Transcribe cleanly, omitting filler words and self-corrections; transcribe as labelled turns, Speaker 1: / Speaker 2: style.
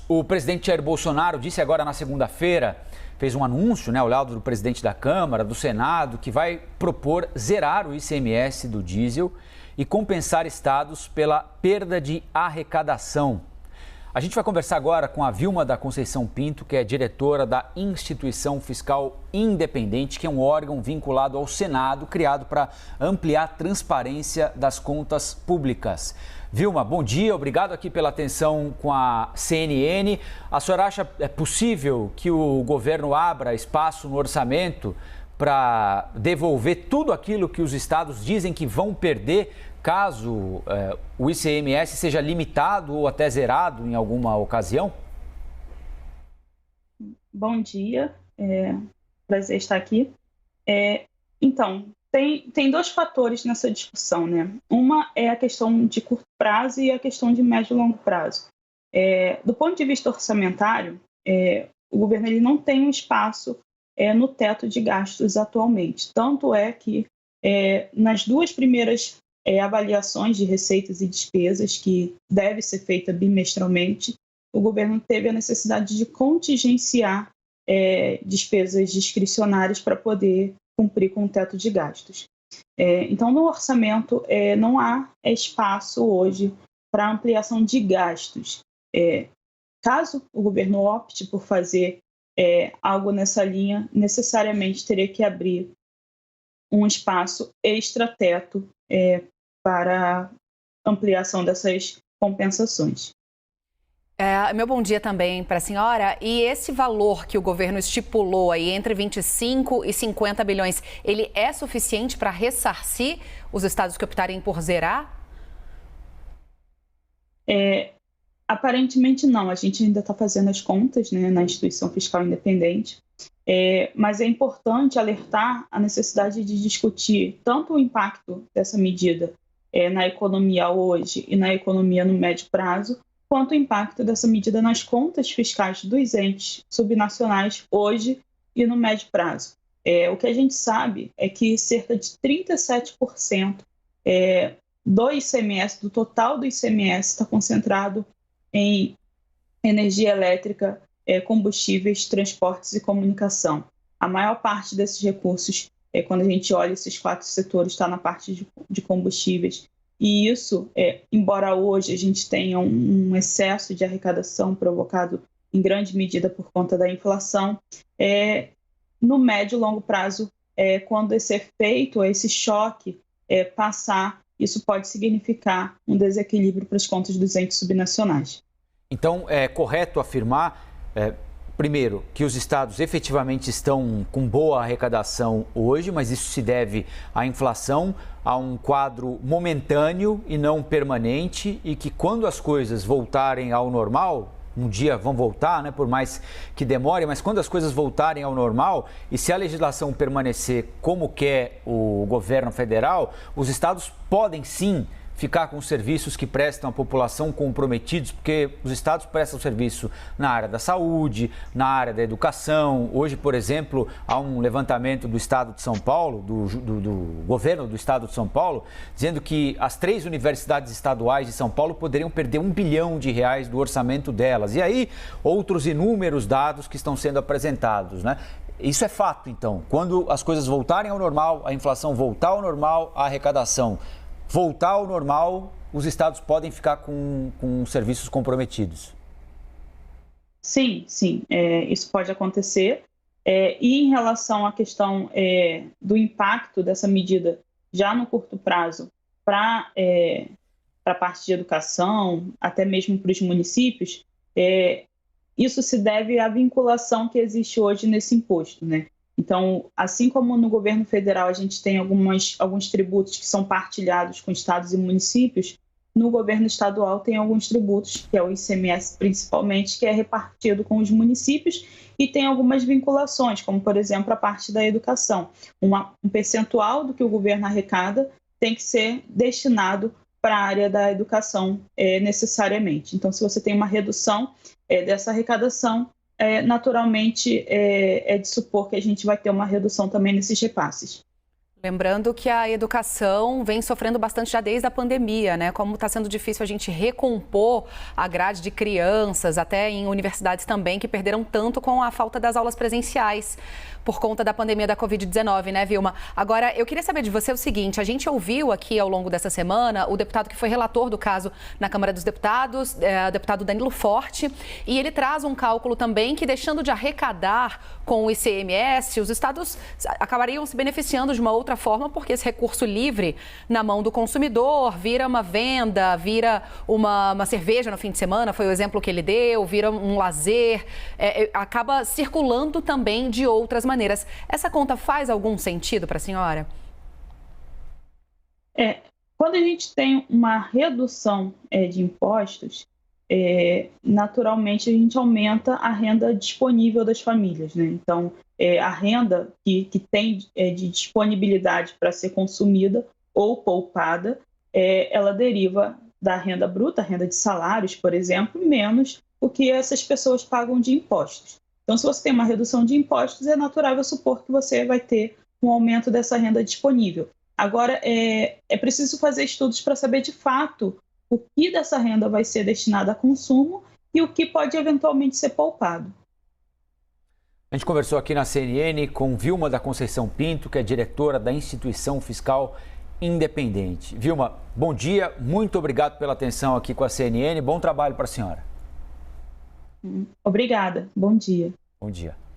Speaker 1: O presidente Jair Bolsonaro disse agora na segunda-feira, fez um anúncio, ao lado do presidente da Câmara, do Senado, que vai propor zerar o ICMS do diesel e compensar estados pela perda de arrecadação. A gente vai conversar agora com a Vilma da Conceição Pinto, que é diretora da Instituição Fiscal Independente, que é um órgão vinculado ao Senado, criado para ampliar a transparência das contas públicas. Vilma, bom dia, obrigado aqui pela atenção com a CNN. A senhora acha possível que o governo abra espaço no orçamento para devolver tudo aquilo que os estados dizem que vão perder caso o ICMS seja limitado ou até zerado em alguma ocasião?
Speaker 2: Bom dia, prazer estar aqui. Então, tem dois fatores nessa discussão, né? Uma é a questão de curto prazo e a questão de médio e longo prazo. Do ponto de vista orçamentário, o governo ele não tem um espaço no teto de gastos atualmente. Tanto é que nas duas primeiras avaliações de receitas e despesas, que deve ser feita bimestralmente, o governo teve a necessidade de contingenciar despesas discricionárias para poder cumprir com o teto de gastos. Então, no orçamento, não há espaço hoje para ampliação de gastos. Caso o governo opte por fazer algo nessa linha, necessariamente teria que abrir um espaço extra-teto para ampliação dessas compensações.
Speaker 3: Meu bom dia também para a senhora. E esse valor que o governo estipulou aí entre 25 e 50 bilhões, ele é suficiente para ressarcir os estados que optarem por zerar?
Speaker 2: Aparentemente não. A gente ainda está fazendo as contas, né, na Instituição Fiscal Independente. Mas é importante alertar a necessidade de discutir tanto o impacto dessa medida na economia hoje e na economia no médio prazo, quanto o impacto dessa medida nas contas fiscais dos entes subnacionais hoje e no médio prazo. O que a gente sabe é que cerca de 37% do ICMS, do total do ICMS, está concentrado em energia elétrica, combustíveis, transportes e comunicação. A maior parte desses recursos, quando a gente olha esses quatro setores, está na parte de combustíveis. E isso, embora hoje a gente tenha um excesso de arrecadação provocado em grande medida por conta da inflação, no médio e longo prazo, quando esse efeito, esse choque passar, isso pode significar um desequilíbrio para as contas dos entes subnacionais.
Speaker 1: Então, é correto afirmar, primeiro, que os estados efetivamente estão com boa arrecadação hoje, mas isso se deve à inflação, a um quadro momentâneo e não permanente, e que quando as coisas voltarem ao normal, um dia vão voltar, por mais que demore, mas quando as coisas voltarem ao normal e se a legislação permanecer como quer o governo federal, os estados podem sim ficar com os serviços que prestam à população comprometidos, porque os estados prestam serviço na área da saúde, na área da educação. Hoje, por exemplo, há um levantamento do estado de São Paulo, do governo do estado de São Paulo, dizendo que as 3 universidades estaduais de São Paulo poderiam perder R$1 bilhão do orçamento delas. E aí, outros inúmeros dados que estão sendo apresentados, Isso é fato, então. Quando as coisas voltarem ao normal, a inflação voltar ao normal, a arrecadação voltar ao normal, os estados podem ficar com serviços comprometidos?
Speaker 2: Sim, isso pode acontecer. E em relação à questão do impacto dessa medida já no curto prazo para a parte de educação, até mesmo para os municípios, isso se deve à vinculação que existe hoje nesse imposto, Então, assim como no governo federal a gente tem alguns tributos que são partilhados com estados e municípios, no governo estadual tem alguns tributos, que é o ICMS principalmente, que é repartido com os municípios e tem algumas vinculações, como, por exemplo, a parte da educação. Um percentual do que o governo arrecada tem que ser destinado para a área da educação necessariamente. Então, se você tem uma redução dessa arrecadação, naturalmente é de supor que a gente vai ter uma redução também nesses repasses.
Speaker 3: Lembrando que a educação vem sofrendo bastante já desde a pandemia, né? Como está sendo difícil a gente recompor a grade de crianças, até em universidades também, que perderam tanto com a falta das aulas presenciais por conta da pandemia da Covid-19, né, Vilma? Agora, eu queria saber de você o seguinte, a gente ouviu aqui ao longo dessa semana o deputado que foi relator do caso na Câmara dos Deputados, o deputado Danilo Forte, e ele traz um cálculo também que, deixando de arrecadar com o ICMS, os estados acabariam se beneficiando de uma outra forma, porque esse recurso livre na mão do consumidor vira uma venda, vira uma cerveja no fim de semana, foi o exemplo que ele deu, vira um lazer, acaba circulando também de outras maneiras. Essa conta faz algum sentido para a senhora?
Speaker 2: Quando a gente tem uma redução de impostos, naturalmente a gente aumenta a renda disponível das famílias, né? Então, a renda que tem de disponibilidade para ser consumida ou poupada, ela deriva da renda bruta, a renda de salários, por exemplo, menos o que essas pessoas pagam de impostos. Então, se você tem uma redução de impostos, é natural supor que você vai ter um aumento dessa renda disponível. Agora, é preciso fazer estudos para saber, de fato, o que dessa renda vai ser destinado a consumo e o que pode eventualmente ser poupado.
Speaker 1: A gente conversou aqui na CNN com Vilma da Conceição Pinto, que é diretora da Instituição Fiscal Independente. Vilma, bom dia, muito obrigado pela atenção aqui com a CNN, bom trabalho para a senhora.
Speaker 2: Obrigada, bom dia.
Speaker 1: Bom dia.